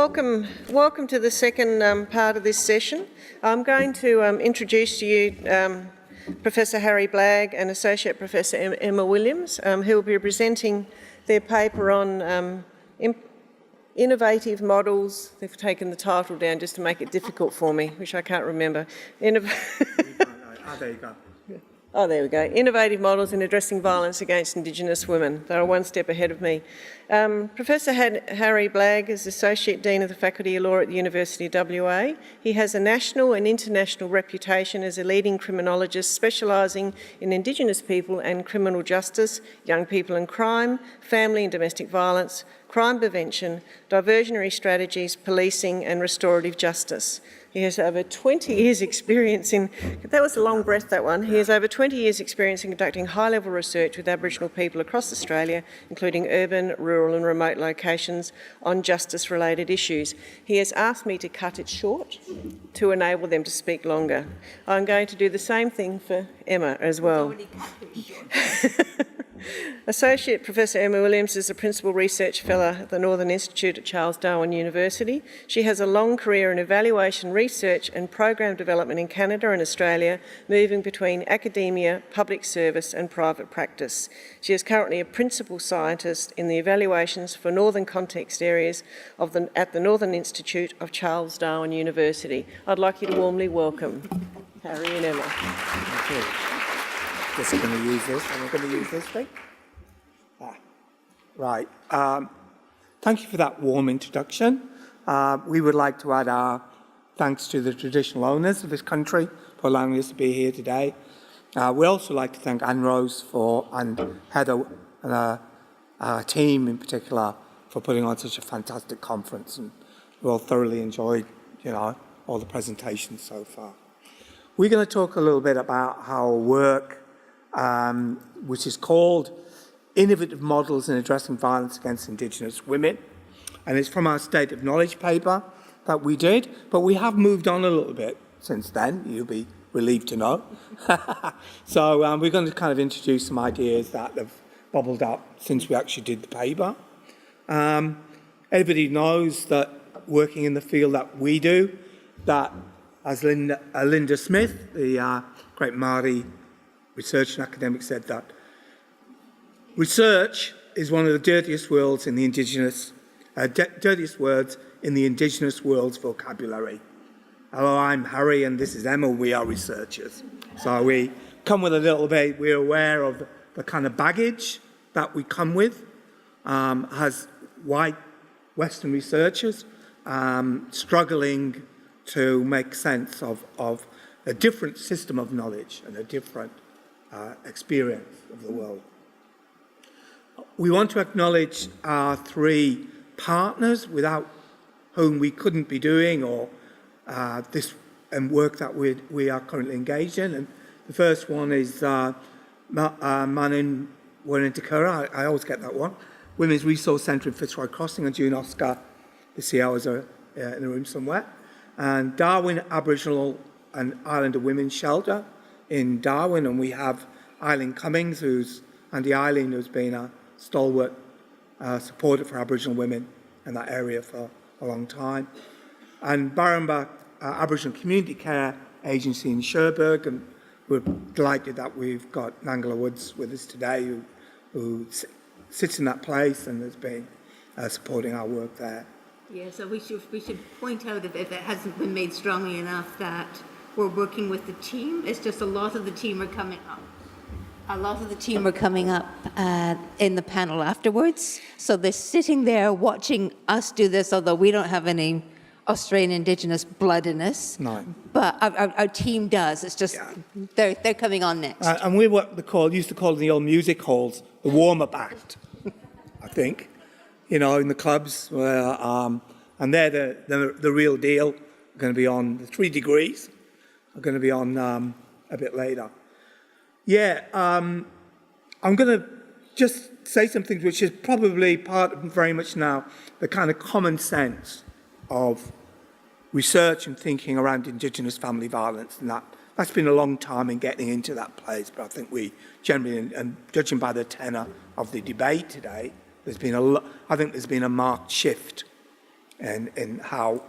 welcome to the second part of this session. I'm going to introduce to you Professor Harry Blagg and Associate Professor Emma Williams, who will be presenting their paper on innovative models. They've taken the title down just to make it difficult for me, which I can't remember. There you go. Oh, there we go. Innovative models in addressing violence against Indigenous women. They're one step ahead of me. Professor Harry Blagg is Associate Dean of the Faculty of Law at the University of WA. He has a national and international reputation as a leading criminologist specialising in Indigenous people and criminal justice, young people and crime, family and domestic violence, crime prevention, diversionary strategies, policing and restorative justice. He has over 20 years' experience in, that was a long breath, that one. He has over 20 years' experience in conducting high-level research with Aboriginal people across Australia, including urban, rural and remote locations on justice-related issues. He has asked me to cut it short to enable them to speak longer. I'm going to do the same thing for Emma as well. Associate Professor Emma Williams is a Principal Research Fellow at the Northern Institute at Charles Darwin University. She has a long career in evaluation, research and program development in Canada and Australia, moving between academia, public service and private practice. She is currently a Principal Scientist in the evaluations for Northern context areas at the Northern Institute of Charles Darwin University. I'd like you to warmly welcome Harry and Emma. Thank you. Just going to use this, and we're going to use this thing. Right. Thank you for that warm introduction. We would like to add our thanks to the traditional owners of this country for allowing us to be here today. We also like to thank ANROWS and Heather and our team in particular for putting on such a fantastic conference, and we all thoroughly enjoyed, all the presentations so far. We're going to talk a little bit about our work, which is called Innovative Models in Addressing Violence Against Indigenous Women. And it's from our State of Knowledge paper that we did, but we have moved on a little bit since then, you'll be relieved to know. So we're going to kind of introduce some ideas that have bubbled up since we actually did the paper. Everybody knows that working in the field that we do, that as Linda Smith, the great Māori research and academic, said that research is one of the dirtiest words in the Indigenous world's vocabulary. Hello, I'm Harry and this is Emma. We are researchers. So we come with a little bit, we're aware of the kind of baggage that we come with as white Western researchers struggling to make sense of a different system of knowledge and a different experience of the world. We want to acknowledge our three partners without whom we couldn't be doing this work that we are currently engaged in. And the first one is Manin Warintakura, I always get that one, Women's Resource Centre in Fitzroy Crossing, and June Oscar, the CEOs are in the room somewhere, and Darwin Aboriginal and Islander Women's Shelter in Darwin, and we have Eileen Cummings, Andy Eileen, who's been a stalwart supporter for Aboriginal women in that area for a long time, and Barramba Aboriginal Community Care Agency in Cherbourg, and we're delighted that we've got Nangala Woods with us today, who sits in that place and has been supporting our work there. Yeah, so we should point out, if it hasn't been made strongly enough, that we're working with the team. It's just a lot of the team are coming up. In the panel afterwards. So they're sitting there watching us do this, although we don't have any Australian Indigenous blood in us. No. But our team does. It's just they're coming on next. And we used to call in the old music halls the warm-up act, I think, in the clubs. And they're the real deal. We're going to be on the 3 degrees. We're going to be on a bit later. Yeah, I'm going to just say some things which is probably part of very much now the kind of common sense of research and thinking around Indigenous family violence, and that's been a long time in getting into that place, but I think we generally, and judging by the tenor of the debate today, there's been a marked shift in how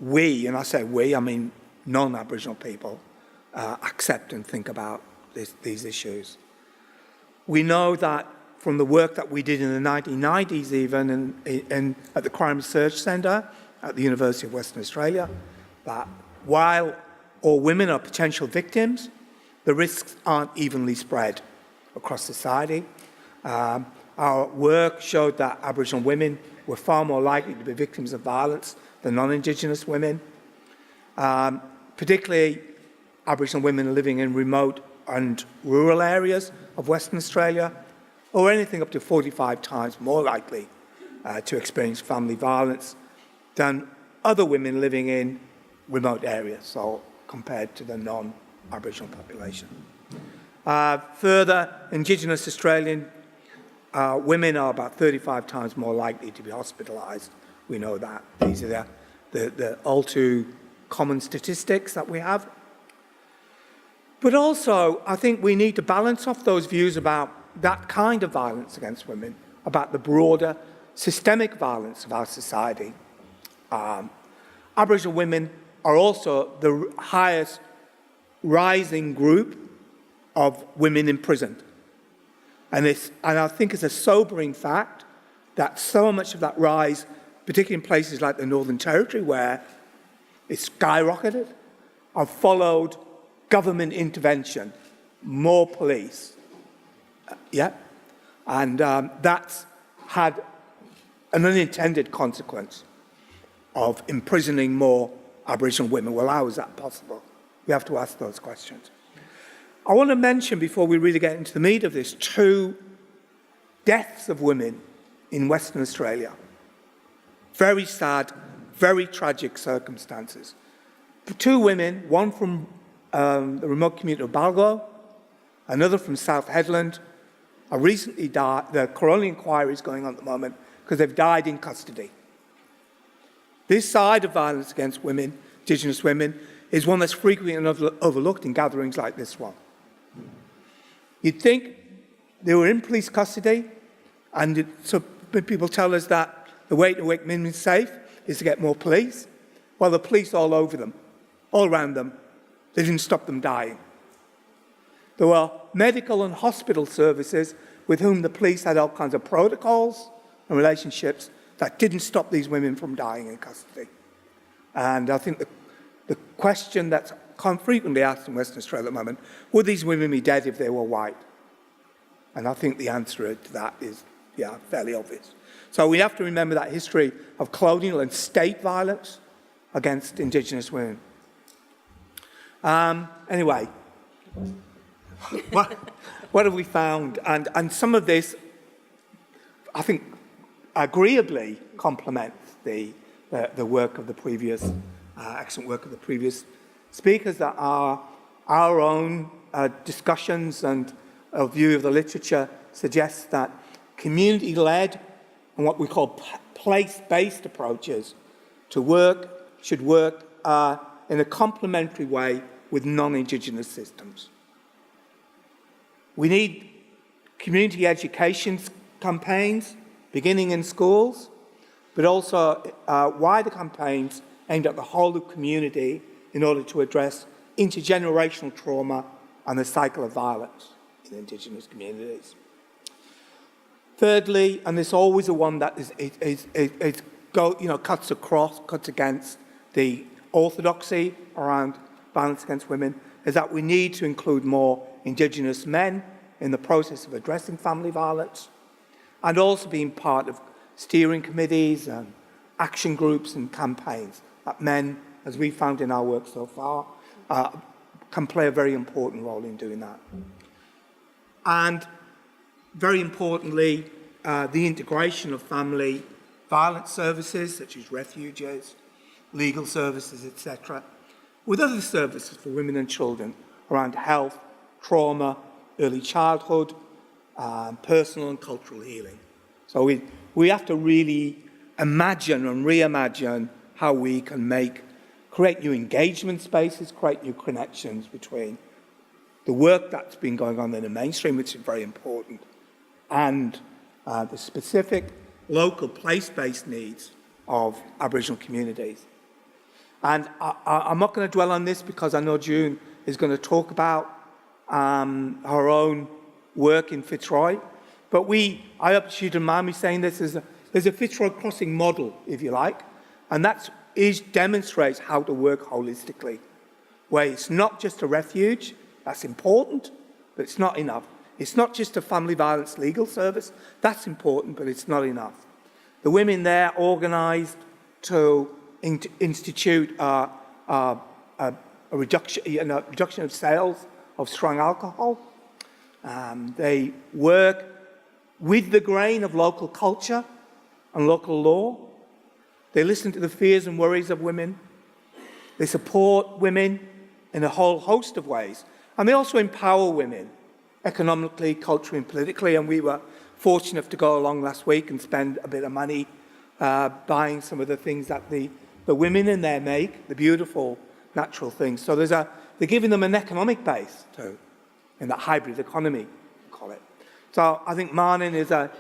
we, and I say we, I mean non-Aboriginal people, accept and think about these issues. We know that from the work that we did in the 1990s even at the Crime Research Centre at the University of Western Australia, that while all women are potential victims, the risks aren't evenly spread across society. Our work showed that Aboriginal women were far more likely to be victims of violence than non-Indigenous women, particularly Aboriginal women living in remote and rural areas of Western Australia, or anything up to 45 times more likely to experience family violence than other women living in remote areas, so compared to the non-Aboriginal population. Further, Indigenous Australian women are about 35 times more likely to be hospitalised. We know that. These are the all too common statistics that we have. But also, I think we need to balance off those views about that kind of violence against women, about the broader systemic violence of our society. Aboriginal women are also the highest rising group of women imprisoned. And I think it's a sobering fact that so much of that rise, particularly in places like the Northern Territory where it's skyrocketed, have followed government intervention, more police. And that's had an unintended consequence of imprisoning more Aboriginal women. Well, how is that possible? We have to ask those questions. I want to mention, before we really get into the meat of this, 2 deaths of women in Western Australia. Very sad, very tragic circumstances. 2 women, one from the remote community of Blagg, another from South Headland, are recently died. The coronial inquiry is going on at the moment because they've died in custody. This side of violence against women, Indigenous women, is one that's frequently overlooked in gatherings like this one. You'd think they were in police custody, and so people tell us that the way to make women safe is to get more police. Well, the police all over them, all around them. They didn't stop them dying. There were medical and hospital services with whom the police had all kinds of protocols and relationships that didn't stop these women from dying in custody. And I think the question that's frequently asked in Western Australia at the moment, would these women be dead if they were white? And I think the answer to that is, fairly obvious. So we have to remember that history of colonial and state violence against Indigenous women. Anyway, what have we found? And some of this, I think, agreeably complements the work of the previous, excellent work of the previous speakers, that are our own discussions and a view of the literature suggests that community-led and what we call place-based approaches to work should work in a complementary way with non-Indigenous systems. We need community education campaigns beginning in schools, but also wider campaigns aimed at the whole of the community in order to address intergenerational trauma and the cycle of violence in Indigenous communities. Thirdly, and this is always a one that cuts against the orthodoxy around violence against women, is that we need to include more Indigenous men in the process of addressing family violence, and also being part of steering committees and action groups and campaigns that men, as we found in our work so far, can play a very important role in doing that. And very importantly, the integration of family violence services, such as refuges, legal services, etc., with other services for women and children around health, trauma, early childhood, personal and cultural healing. So we have to really imagine and reimagine how we can create new engagement spaces, create new connections between the work that's been going on in the mainstream, which is very important, and the specific local place-based needs of Aboriginal communities. And I'm not going to dwell on this because I know June is going to talk about her own work in Fitzroy. But I hope she'd remind me saying this, there's a Fitzroy crossing model, if you like, and that demonstrates how to work holistically, where it's not just a refuge, that's important, but it's not enough. It's not just a family violence legal service, that's important, but it's not enough. The women there organised to institute a reduction of sales of strong alcohol. They work with the grain of local culture and local law. They listen to the fears and worries of women. They support women in a whole host of ways. And they also empower women economically, culturally and politically. And we were fortunate enough to go along last week and spend a bit of money buying some of the things that the women in there make, the beautiful natural things. So they're giving them an economic base too, in that hybrid economy, we call it. So I think Marnin is a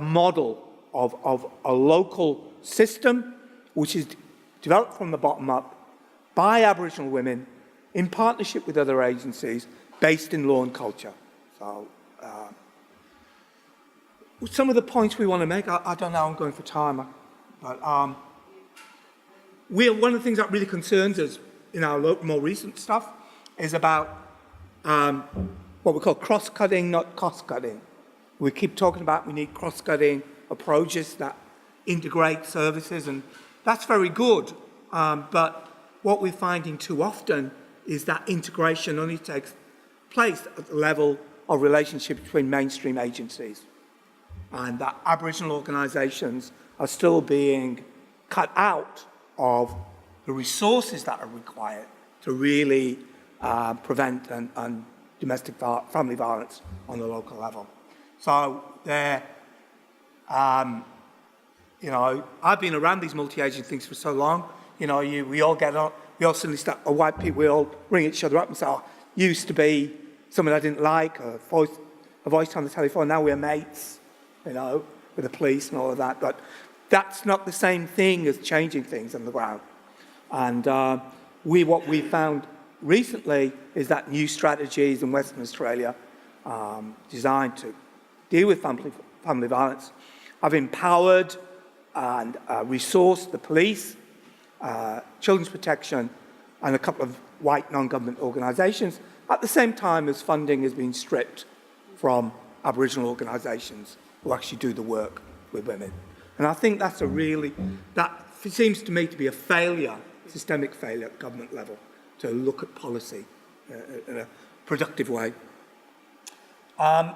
model of a local system which is developed from the bottom up by Aboriginal women in partnership with other agencies based in law and culture. So some of the points we want to make, I don't know, I'm going for time, but one of the things that really concerns us in our more recent stuff is about what we call cross-cutting, not cost-cutting. We keep talking about we need cross-cutting approaches that integrate services, and that's very good. But what we're finding too often is that integration only takes place at the level of relationship between mainstream agencies, and that Aboriginal organisations are still being cut out of the resources that are required to really prevent and domestic family violence on the local level. So I've been around these multi-agency things for so long. We all get on, we all suddenly start, white people, we all ring each other up and say, oh, used to be someone I didn't like, a voice on the telephone, now we're mates, with the police and all of that. But that's not the same thing as changing things on the ground. And what we found recently is that new strategies in Western Australia designed to deal with family violence have empowered and resourced the police, children's protection, and a couple of white non-government organisations, at the same time as funding has been stripped from Aboriginal organisations who actually do the work with women. And I think that seems to me to be a failure, systemic failure at government level, to look at policy in a productive way. I'm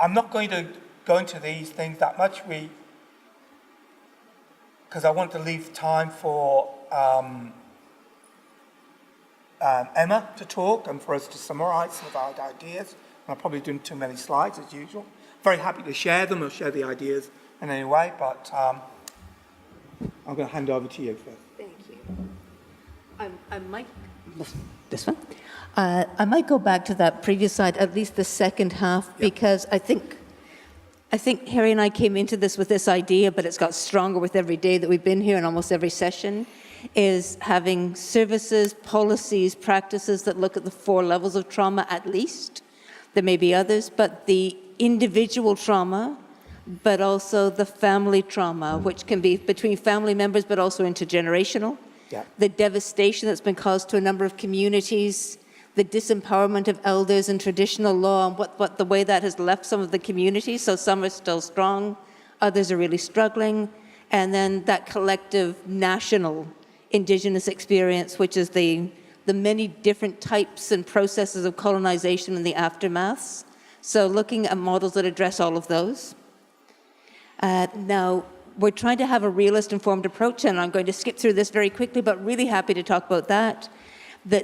not going to go into these things that much, because I want to leave time for Emma to talk and for us to summarise some of our ideas. I'm probably doing too many slides as usual. Very happy to share them or share the ideas in any way, but I'm going to hand over to you first. Thank you. I might, this one? I might go back to that previous slide, at least the second half, because I think Harry and I came into this with this idea, but it's got stronger with every day that we've been here and almost every session, is having services, policies, practices that look at the 4 levels of trauma at least. There may be others, but the individual trauma, but also the family trauma, which can be between family members, but also intergenerational. Yeah. The devastation that's been caused to a number of communities, the disempowerment of elders and traditional law, and what the way that has left some of the communities. So some are still strong, others are really struggling. And then that collective national Indigenous experience, which is the many different types and processes of colonization and the aftermaths. So looking at models that address all of those. Now, we're trying to have a realist informed approach, and I'm going to skip through this very quickly, but really happy to talk about that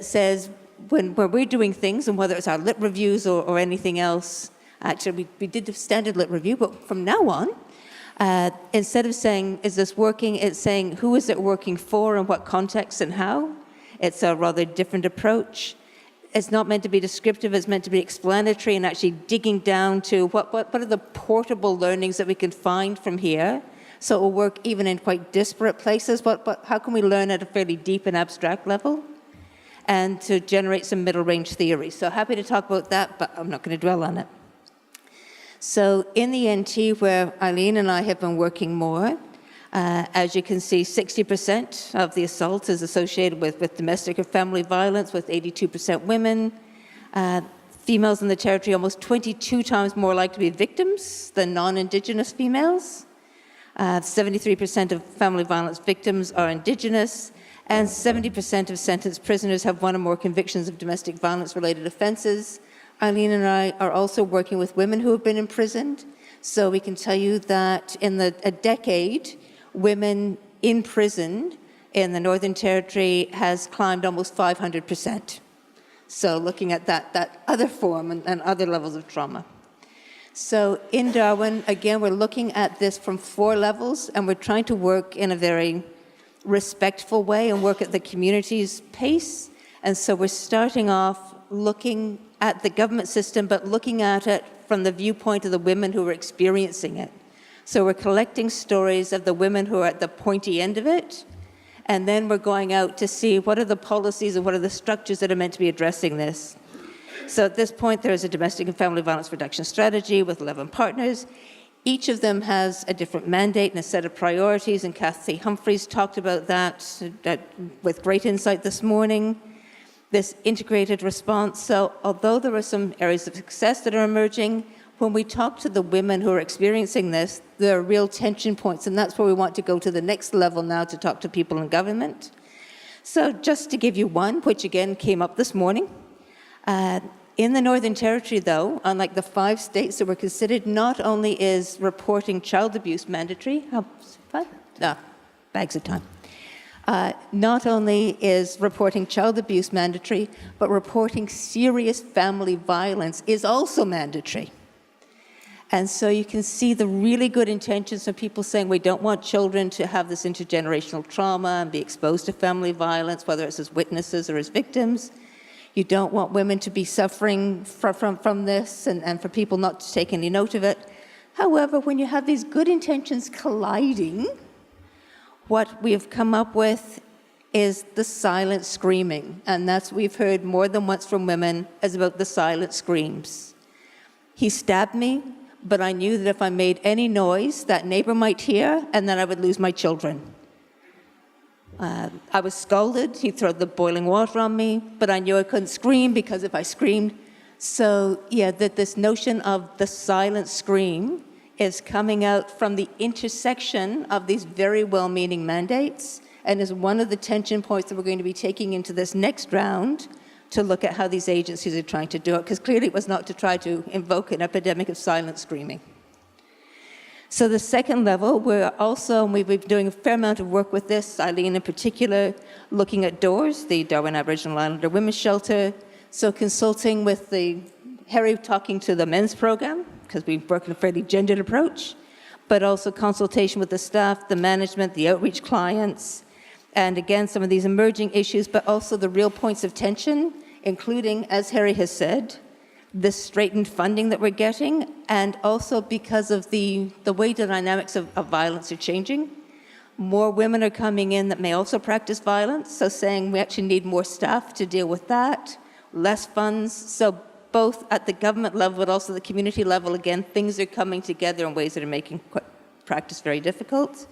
says where we're doing things, and whether it's our lit reviews or anything else, actually we did the standard lit review, but from now on, instead of saying, is this working, it's saying, who is it working for and what context and how? It's a rather different approach. It's not meant to be descriptive, it's meant to be explanatory and actually digging down to what are the portable learnings that we can find from here So it will work even in quite disparate places, but how can we learn at a fairly deep and abstract level? And to generate some middle range theory. So happy to talk about that, but I'm not going to dwell on it. So in the NT, where Eileen and I have been working more, as you can see, 60% of the assault is associated with domestic or family violence, with 82% women. Females in the territory almost 22 times more likely to be victims than non-Indigenous females. 73% of family violence victims are Indigenous, and 70% of sentenced prisoners have one or more convictions of domestic violence-related offences. Eileen and I are also working with women who have been imprisoned. So we can tell you that in a decade, women in prison in the Northern Territory has climbed almost 500%. So looking at that other form and other levels of trauma. So in Darwin, again, we're looking at this from 4 levels, and we're trying to work in a very respectful way and work at the community's pace. And so we're starting off looking at the government system, but looking at it from the viewpoint of the women who are experiencing it. So we're collecting stories of the women who are at the pointy end of it, and then we're going out to see what are the policies and what are the structures that are meant to be addressing this. So at this point, there is a domestic and family violence reduction strategy with 11 partners. Each of them has a different mandate and a set of priorities, and Kathy Humphreys talked about that with great insight this morning. This integrated response. So although there are some areas of success that are emerging, when we talk to the women who are experiencing this, there are real tension points, and that's where we want to go to the next level now to talk to people in government. So just to give you one, which again came up this morning, in the Northern Territory, though, unlike the 5 states that were considered, not only is reporting child abuse mandatory, bags of time. Not only is reporting child abuse mandatory, but reporting serious family violence is also mandatory. And so you can see the really good intentions of people saying we don't want children to have this intergenerational trauma and be exposed to family violence, whether it's as witnesses or as victims. You don't want women to be suffering from this and for people not to take any note of it. However, when you have these good intentions colliding, what we've come up with is the silent screaming. And that's what we've heard more than once from women, is about the silent screams. He stabbed me, but I knew that if I made any noise, that neighbor might hear, and then I would lose my children. I was scalded. He threw the boiling water on me, but I knew I couldn't scream because if I screamed. So yeah, that this notion of the silent scream is coming out from the intersection of these very well-meaning mandates, and is one of the tension points that we're going to be taking into this next round to look at how these agencies are trying to do it, because clearly it was not to try to invoke an epidemic of silent screaming. So the second level, we've been doing a fair amount of work with this, Eileen in particular, looking at DOORS, the Darwin Aboriginal Islander Women's Shelter, so consulting with Harry talking to the men's program, because we work in a fairly gendered approach, but also consultation with the staff, the management, the outreach clients, and again, some of these emerging issues, but also the real points of tension, including, as Harry has said, the straightened funding that we're getting, and also because of the way the dynamics of violence are changing. More women are coming in that may also practice violence, so saying we actually need more staff to deal with that, less funds. So both at the government level, but also the community level, again, things are coming together in ways that are making practice very difficult.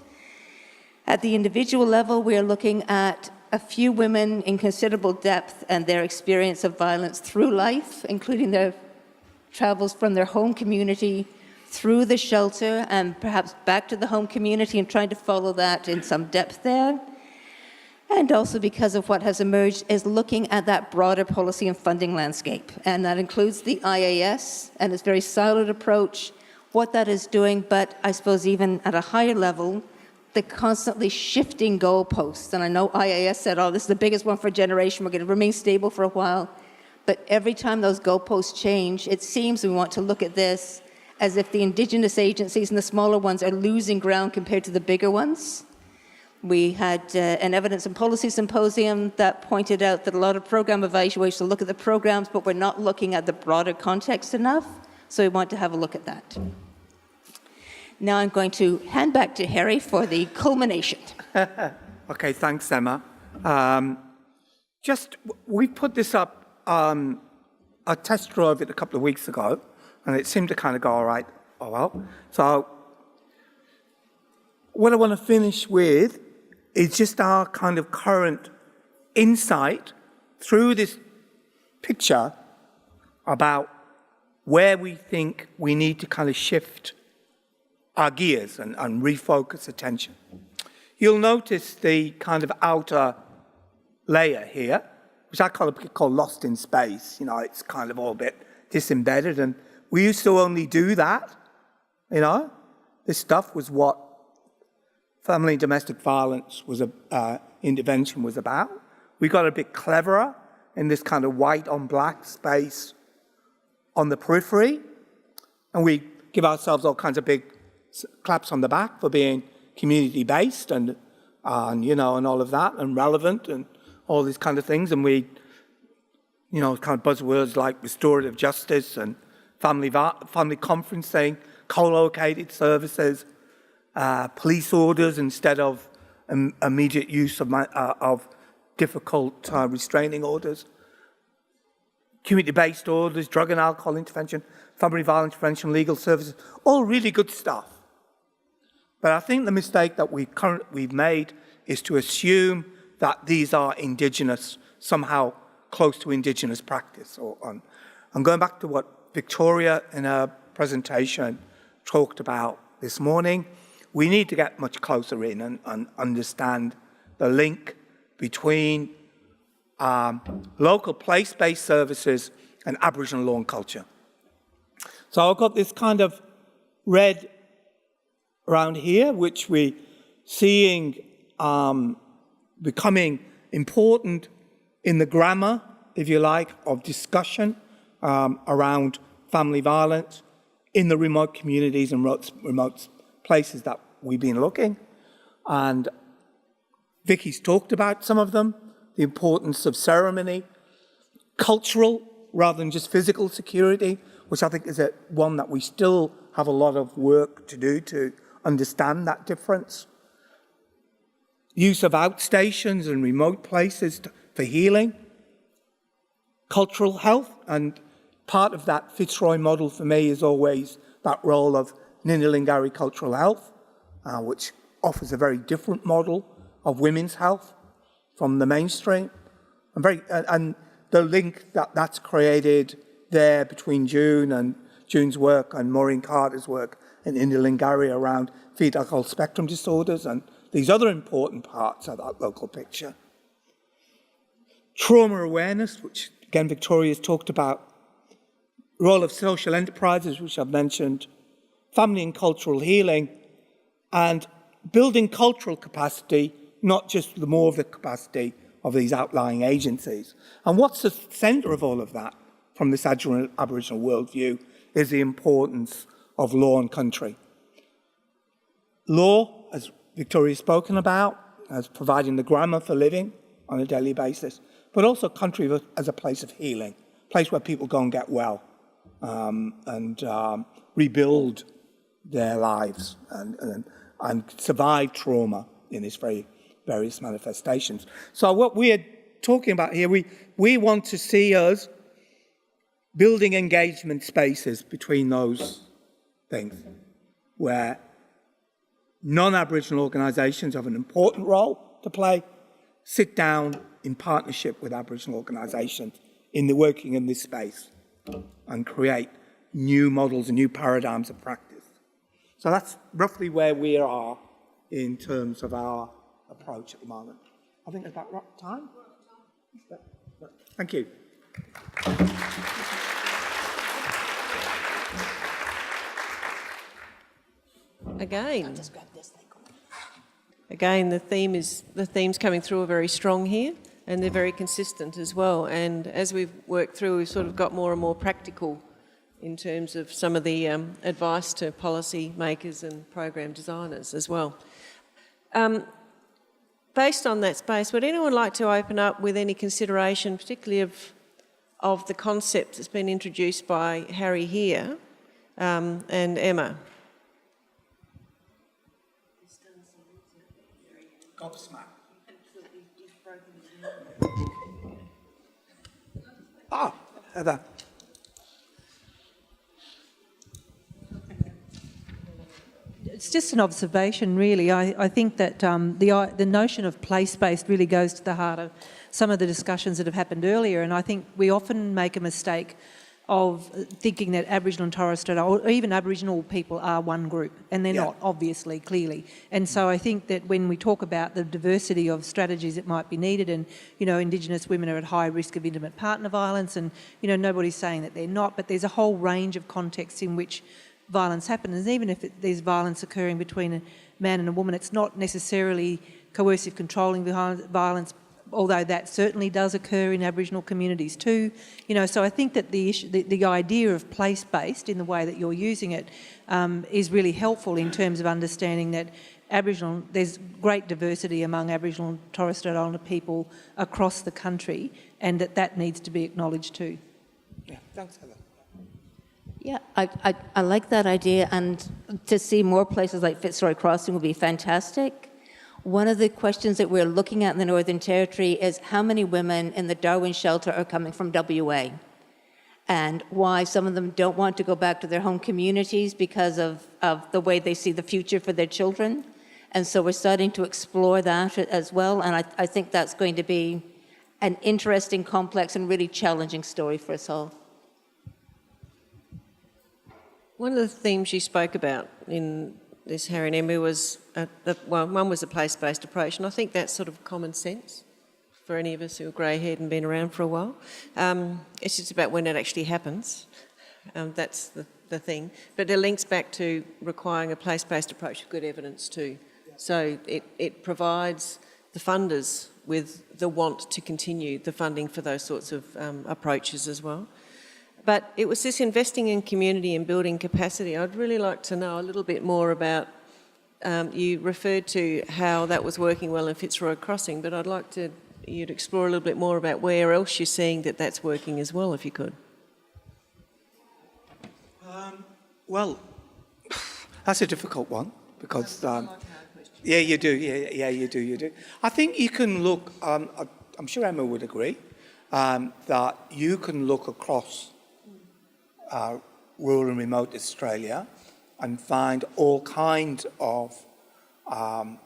At the individual level, we are looking at a few women in considerable depth and their experience of violence through life, including their travels from their home community through the shelter and perhaps back to the home community, and trying to follow that in some depth there. And also because of what has emerged is looking at that broader policy and funding landscape. And that includes the IAS and its very siloed approach, what that is doing, but I suppose even at a higher level, the constantly shifting goalposts. And I know IAS said, oh, this is the biggest one for a generation, we're going to remain stable for a while. But every time those goalposts change, it seems we want to look at this as if the Indigenous agencies and the smaller ones are losing ground compared to the bigger ones. We had an evidence and policy symposium that pointed out that a lot of program evaluations look at the programs, but we're not looking at the broader context enough. So we want to have a look at that. Now I'm going to hand back to Harry for the culmination. Okay, thanks, Emma. We put this up, I test drove it a couple of weeks ago, and it seemed to kind of go all right. Oh, well. So what I want to finish with is just our kind of current insight through this picture about where we think we need to kind of shift our gears and refocus attention. You'll notice the kind of outer layer here, which I call lost in space. You know, it's kind of all a bit disembedded, and we used to only do that. You know, this stuff was what family and domestic violence was intervention was about. We got a bit cleverer in this kind of white on black space on the periphery, and we give ourselves all kinds of big claps on the back for being community-based and you know, and all of that, and relevant and all these kind of things. And we, you know, kind of buzzwords like restorative justice and family conferencing, co-located services, police orders instead of immediate use of difficult restraining orders, community-based orders, drug and alcohol intervention, family violence prevention, legal services, all really good stuff. But I think the mistake that we've made is to assume that these are Indigenous, somehow close to Indigenous practice. I'm going back to what Victoria in her presentation talked about this morning. We need to get much closer in and understand the link between local place-based services and Aboriginal law and culture. So I've got this kind of red around here, which we're seeing becoming important in the grammar, if you like, of discussion around family violence in the remote communities and remote places that we've been looking. And Vicky's talked about some of them, the importance of ceremony, cultural rather than just physical security, which I think is one that we still have a lot of work to do to understand that difference. Use of outstations and remote places for healing. Cultural health, and part of that Fitzroy model for me is always that role of Ninilingari cultural health, which offers a very different model of women's health from the mainstream. And the link that's created there between June's work and Maureen Carter's work in Ninilingari around fetal alcohol spectrum disorders and these other important parts of that local picture. Trauma awareness, which again Victoria's talked about, role of social enterprises, which I've mentioned, family and cultural healing, and building cultural capacity, not just more of the capacity of these outlying agencies. And what's the centre of all of that from this Aboriginal worldview is the importance of law and country. Law, as Victoria's spoken about, as providing the grammar for living on a daily basis, but also country as a place of healing, a place where people go and get well and rebuild their lives and survive trauma in its various manifestations. So what we are talking about here, we want to see us building engagement spaces between those things, where non-Aboriginal organisations have an important role to play, sit down in partnership with Aboriginal organisations in the working in this space and create new models and new paradigms of practice. So that's roughly where we are in terms of our approach at the moment. I think it's about right time. Thank you. Again, the themes coming through are very strong here, and they're very consistent as well. And as we've worked through, we've sort of got more and more practical in terms of some of the advice to policy makers and program designers as well. Based on that space, would anyone like to open up with any consideration, particularly of the concept that's been introduced by Harry here and Emma? Got smack. Heather. It's just an observation, really. I think that the notion of place-based really goes to the heart of some of the discussions that have happened earlier, and I think we often make a mistake of thinking that Aboriginal and Torres Strait or even Aboriginal people are one group, and they're not, obviously, clearly. And so I think that when we talk about the diversity of strategies that might be needed, and, you know, Indigenous women are at high risk of intimate partner violence, and, you know, nobody's saying that they're not, but there's a whole range of contexts in which violence happens. And even if there's violence occurring between a man and a woman, it's not necessarily coercive controlling violence, although that certainly does occur in Aboriginal communities too. You know, so I think that the idea of place-based in the way that you're using it is really helpful in terms of understanding that there's great diversity among Aboriginal and Torres Strait Islander people across the country, and that needs to be acknowledged too. Yeah, thanks, Heather. Yeah, I like that idea, and to see more places like Fitzroy Crossing would be fantastic. One of the questions that we're looking at in the Northern Territory is how many women in the Darwin shelter are coming from WA, and why some of them don't want to go back to their home communities because of the way they see the future for their children. And so we're starting to explore that as well, and I think that's going to be an interesting, complex, and really challenging story for us all. One of the themes you spoke about in this, Harry and Emma, was, one was a place-based approach, and I think that's sort of common sense for any of us who are grey-haired and been around for a while. It's just about when it actually happens. That's the thing. But it links back to requiring a place-based approach with good evidence too. So it provides the funders with the want to continue the funding for those sorts of approaches as well. But it was this investing in community and building capacity. I'd really like to know a little bit more about, you referred to how that was working well in Fitzroy Crossing, but I'd like you to explore a little bit more about where else you're seeing that that's working as well, if you could. Well, that's a difficult one because, yeah, you do. Yeah, you do. I think you can look, I'm sure Emma would agree, that you can look across rural and remote Australia and find all kinds of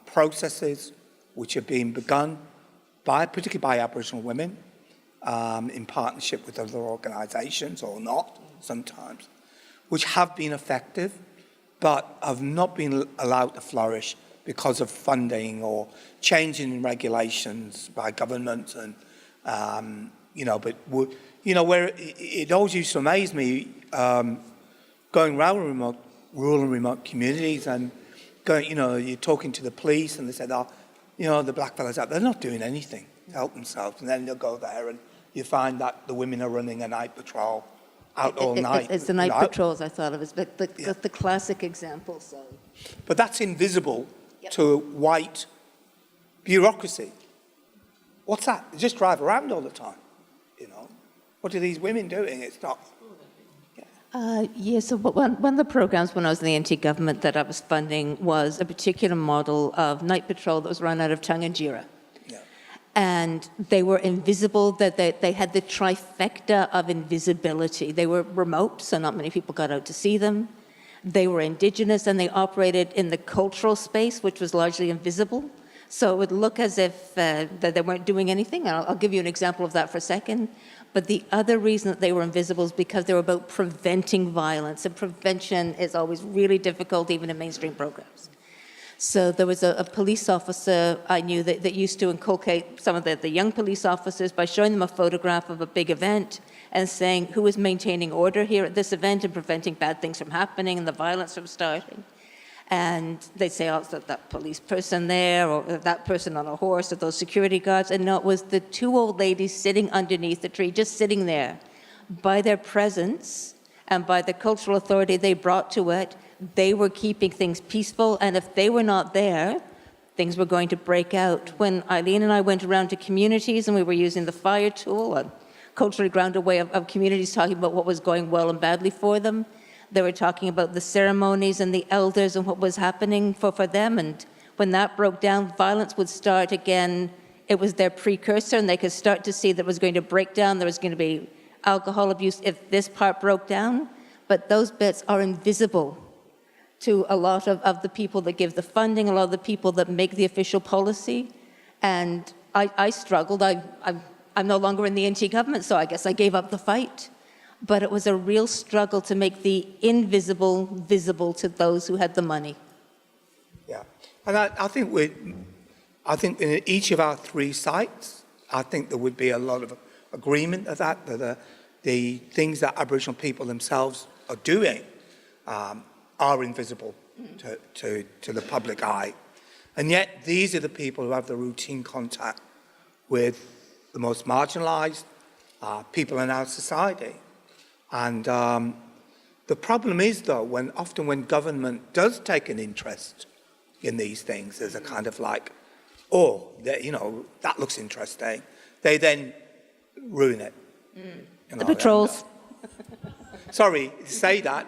processes which are being begun, particularly by Aboriginal women, in partnership with other organisations or not sometimes, which have been effective but have not been allowed to flourish because of funding or changing in regulations by government and where it always used to amaze me, going around rural and remote communities and going, you're talking to the police and they said, the black fellas out there, they're not doing anything to help themselves. And then they'll go there and you find that the women are running a night patrol out all night. It's the night patrols I thought of as the classic example. So. But that's invisible to white bureaucracy. What's that? They just drive around all the time. What are these women doing? It's not. So one of the programs when I was in the NT government that I was funding was a particular model of night patrol that was run out of Tangentyere. Yeah. And they were invisible, that they had the trifecta of invisibility. They were remote, so not many people got out to see them. They were Indigenous, and they operated in the cultural space, which was largely invisible. So it would look as if that they weren't doing anything. And I'll give you an example of that for a second. But the other reason that they were invisible is because they were about preventing violence. And prevention is always really difficult, even in mainstream programs. So there was a police officer I knew that used to inculcate some of the young police officers by showing them a photograph of a big event and saying, who is maintaining order here at this event and preventing bad things from happening and the violence from starting? And they'd say, oh, it's that police person there, or that person on a horse, or those security guards. And no, it was the two old ladies sitting underneath the tree, just sitting there. By their presence and by the cultural authority they brought to it, they were keeping things peaceful. And if they were not there, things were going to break out. When Eileen and I went around to communities and we were using the FIRE tool, a culturally grounded way of communities talking about what was going well and badly for them, they were talking about the ceremonies and the elders and what was happening for them. And when that broke down, violence would start again. It was their precursor, and they could start to see that it was going to break down. There was going to be alcohol abuse if this part broke down. But those bits are invisible to a lot of the people that give the funding, a lot of the people that make the official policy. And I struggled. I'm no longer in the NT government, so I guess I gave up the fight. But it was a real struggle to make the invisible visible to those who had the money. Yeah, and I think in each of our 3 sites, I think there would be a lot of agreement of that the things that Aboriginal people themselves are doing are invisible to the public eye. And yet these are the people who have the routine contact with the most marginalised people in our society. And the problem is, though, often when government does take an interest in these things, there's a kind of like, oh, that looks interesting. They then ruin it. The patrols. Sorry to say that,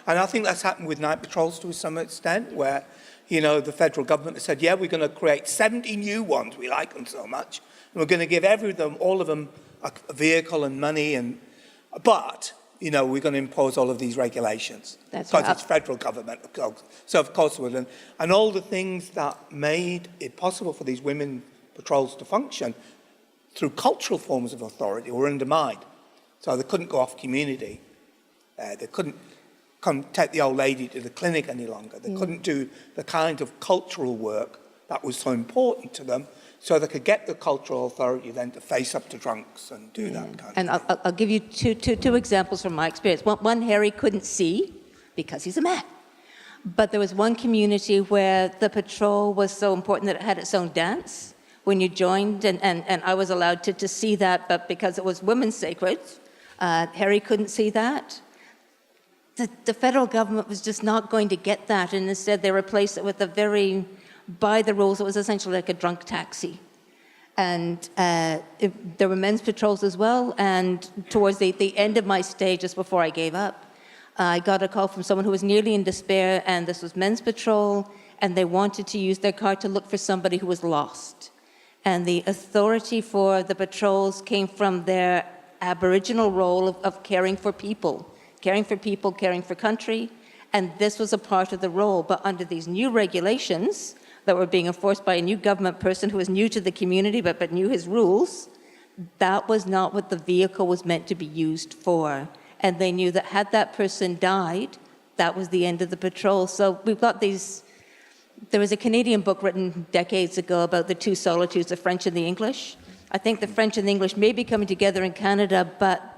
and I think that's happened with night patrols to some extent, where, the federal government has said, yeah, we're going to create 70 new ones, we like them so much, and we're going to give all of them a vehicle and money, but we're going to impose all of these regulations. That's because right. it's federal government, so of course we will. And all the things that made it possible for these women patrols to function through cultural forms of authority were undermined. So they couldn't go off community. They couldn't come take the old lady to the clinic any longer. They couldn't do the kind of cultural work that was so important to them, so they could get the cultural authority then to face up to drunks and do that kind And of thing. I'll give you two examples from my experience. One, Harry couldn't see because he's a man. But there was one community where the patrol was so important that it had its own dance when you joined, and I was allowed to see that, but because it was women's sacred, Harry couldn't see that. The federal government was just not going to get that, and instead they replaced it with a very, by the rules, it was essentially like a drunk taxi. And there were men's patrols as well, and towards the end of my stay, just before I gave up, I got a call from someone who was nearly in despair, and this was men's patrol, and they wanted to use their car to look for somebody who was lost. And the authority for the patrols came from their Aboriginal role of caring for people, caring for country, and this was a part of the role. But under these new regulations that were being enforced by a new government person who was new to the community but knew his rules, that was not what the vehicle was meant to be used for. And they knew that had that person died, that was the end of the patrol. So we've got these. There was a Canadian book written decades ago about the two solitudes, the French and the English. I think the French and the English may be coming together in Canada, but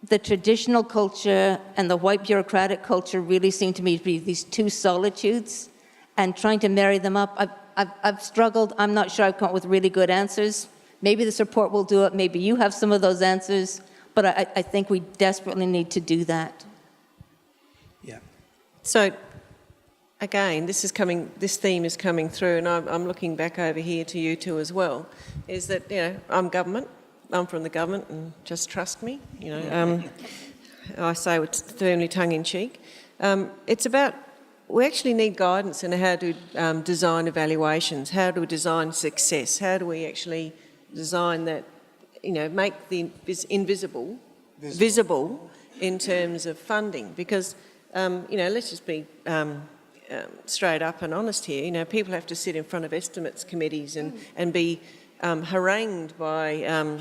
the traditional culture and the white bureaucratic culture really seem to me to be these two solitudes, and trying to marry them up. I've struggled. I'm not sure I've come up with really good answers. Maybe this report will do it. Maybe you have some of those answers, but I think we desperately need to do that. Yeah. So, again, this theme is coming through, and I'm looking back over here to you two as well, is that, I'm government, I'm from the government, and just trust me, I say it firmly tongue-in-cheek. It's about, we actually need guidance in how to design evaluations, how do we design success, how do we actually design that, make the invisible visible in terms of funding, because, let's just be straight up and honest here. People have to sit in front of estimates committees and be harangued by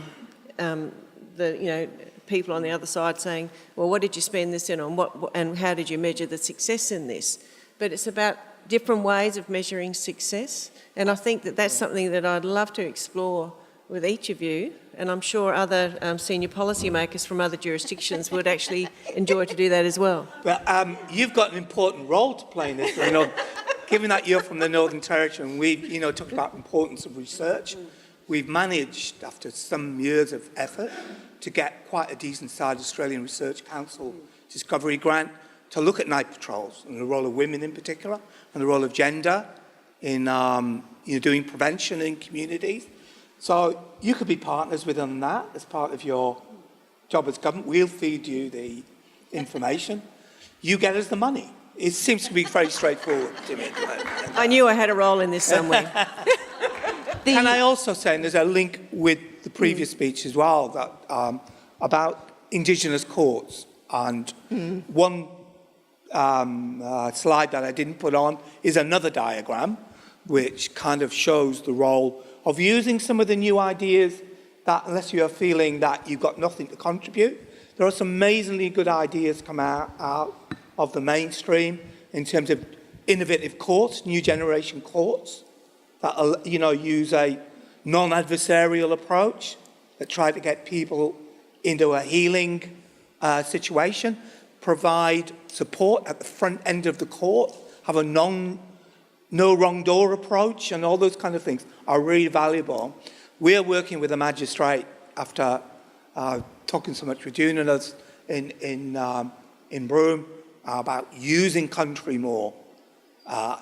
the people on the other side saying, well, what did you spend this in on, and how did you measure the success in this? But it's about different ways of measuring success, and I think that that's something that I'd love to explore with each of you, and I'm sure other senior policymakers from other jurisdictions would actually enjoy to do that as well. But you've got an important role to play in this. Given that you're from the Northern Territory, and we've talked about the importance of research, we've managed, after some years of effort, to get quite a decent-sized Australian Research Council Discovery grant to look at night patrols and the role of women in particular, and the role of gender in doing prevention in communities. So you could be partners with them on that as part of your job as government. We'll feed you the information. You get us the money. it seems to be very straightforward to me. I knew I had a role in this somewhere. Can I also say, and there's a link with the previous speech as well, that about Indigenous courts, and one slide that I didn't put on is another diagram which kind of shows the role of using some of the new ideas that, unless you are feeling that you've got nothing to contribute, there are some amazingly good ideas come out of the mainstream in terms of innovative courts, new generation courts that use a non-adversarial approach that try to get people into a healing situation, provide support at the front end of the court, have a no wrong door approach, and all those kind of things are really valuable. We're working with a magistrate after talking so much with June and us in Broome about using country more,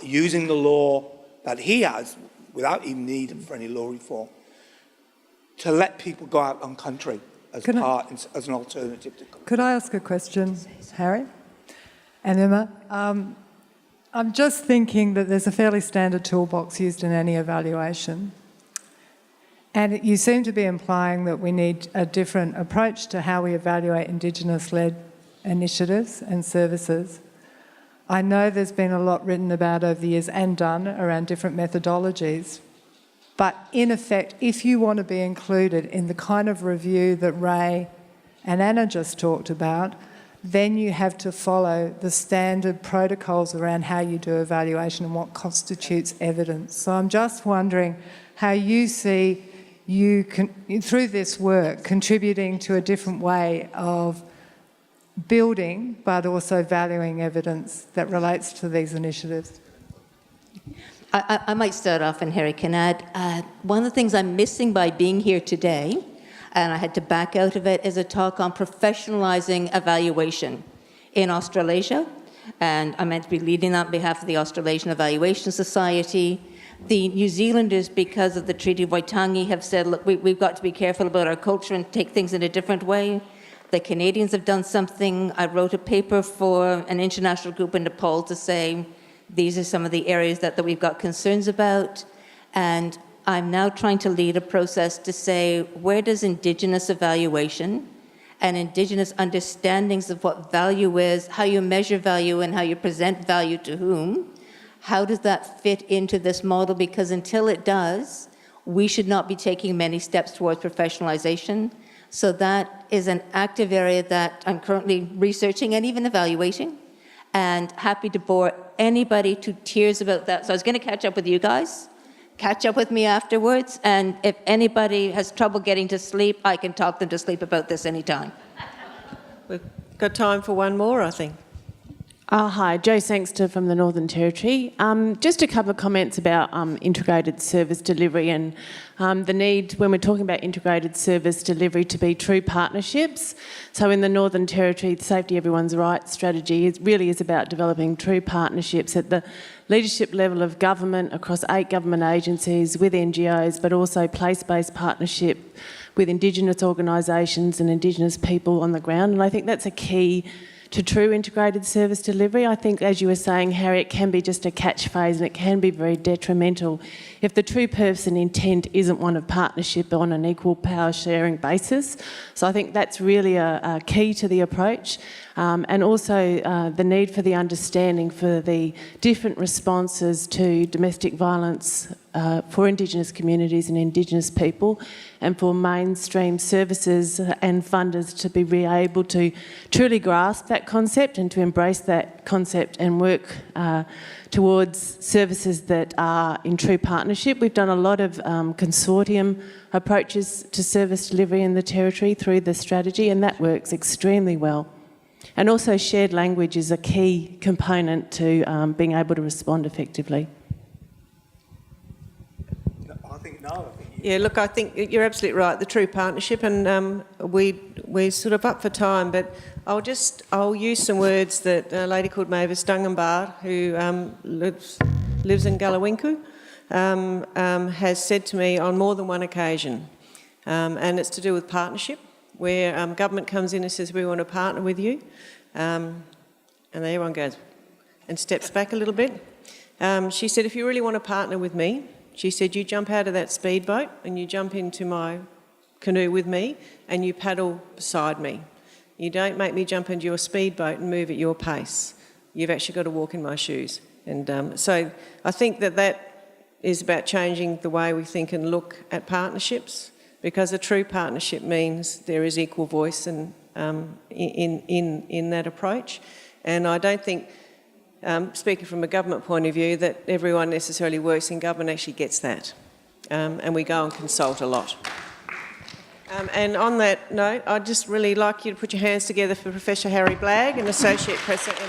using the law that he has without even needing for any law reform to let people go out on country as an alternative to country. Could I ask a question, Harry and Emma? I'm just thinking that there's a fairly standard toolbox used in any evaluation. And you seem to be implying that we need a different approach to how we evaluate Indigenous-led initiatives and services. I know there's been a lot written about over the years and done around different methodologies. But in effect, if you want to be included in the kind of review that Ray and Anna just talked about, then you have to follow the standard protocols around how you do evaluation and what constitutes evidence. So I'm just wondering how you see you through this work contributing to a different way of building but also valuing evidence that relates to these initiatives. I might start off and Harry can add. One of the things I'm missing by being here today, and I had to back out of it, is a talk on professionalising evaluation in Australasia. And I'm meant to be leading on behalf of the Australasian Evaluation Society. The New Zealanders, because of the Treaty of Waitangi, have said, look, we've got to be careful about our culture and take things in a different way. The Canadians have done something. I wrote a paper for an international group in Nepal to say, these are some of the areas that we've got concerns about. And I'm now trying to lead a process to say, where does Indigenous evaluation and Indigenous understandings of what value is, how you measure value and how you present value to whom, how does that fit into this model? Because until it does, we should not be taking many steps towards professionalization. So that is an active area that I'm currently researching and even evaluating, and happy to bore anybody to tears about that. So I was going to catch up with you guys, catch up with me afterwards, and if anybody has trouble getting to sleep, I can talk them to sleep about this anytime. We've got time for one more, I think. Hi, Jo Sangster from the Northern Territory. Just a couple of comments about integrated service delivery and the need, when we're talking about integrated service delivery, to be true partnerships. So in the Northern Territory, the Safety Everyone's Right strategy really is about developing true partnerships at the leadership level of government, across 8 government agencies, with NGOs, but also place-based partnership with Indigenous organisations and Indigenous people on the ground. And I think that's a key to true integrated service delivery. I think, as you were saying, Harry, it can be just a catchphrase and it can be very detrimental if the true purpose and intent isn't one of partnership on an equal power sharing basis. So I think that's really a key to the approach. And also the need for the understanding for the different responses to domestic violence for Indigenous communities and Indigenous people, and for mainstream services and funders to be able to truly grasp that concept and to embrace that concept and work towards services that are in true partnership. We've done a lot of consortium approaches to service delivery in the Territory through the strategy, and that works extremely well. And also shared language is a key component to being able to respond effectively. Yeah, look, I think you're absolutely right, the true partnership, and we're sort of up for time, but I'll use some words that a lady called Mavis Dungenbar, who lives in Gulawinku, has said to me on more than one occasion, and it's to do with partnership, where government comes in and says, we want to partner with you, and everyone goes, and steps back a little bit. She said, if you really want to partner with me, she said, you jump out of that speedboat and you jump into my canoe with me and you paddle beside me. You don't make me jump into your speedboat and move at your pace. You've actually got to walk in my shoes. And so I think that is about changing the way we think and look at partnerships, because a true partnership means there is equal voice and in that approach. And I don't think, speaking from a government point of view, that everyone necessarily works in government actually gets that. And we go and consult a lot. And on that note, I'd just really like you to put your hands together for Professor Harry Blagg, an Associate Professor in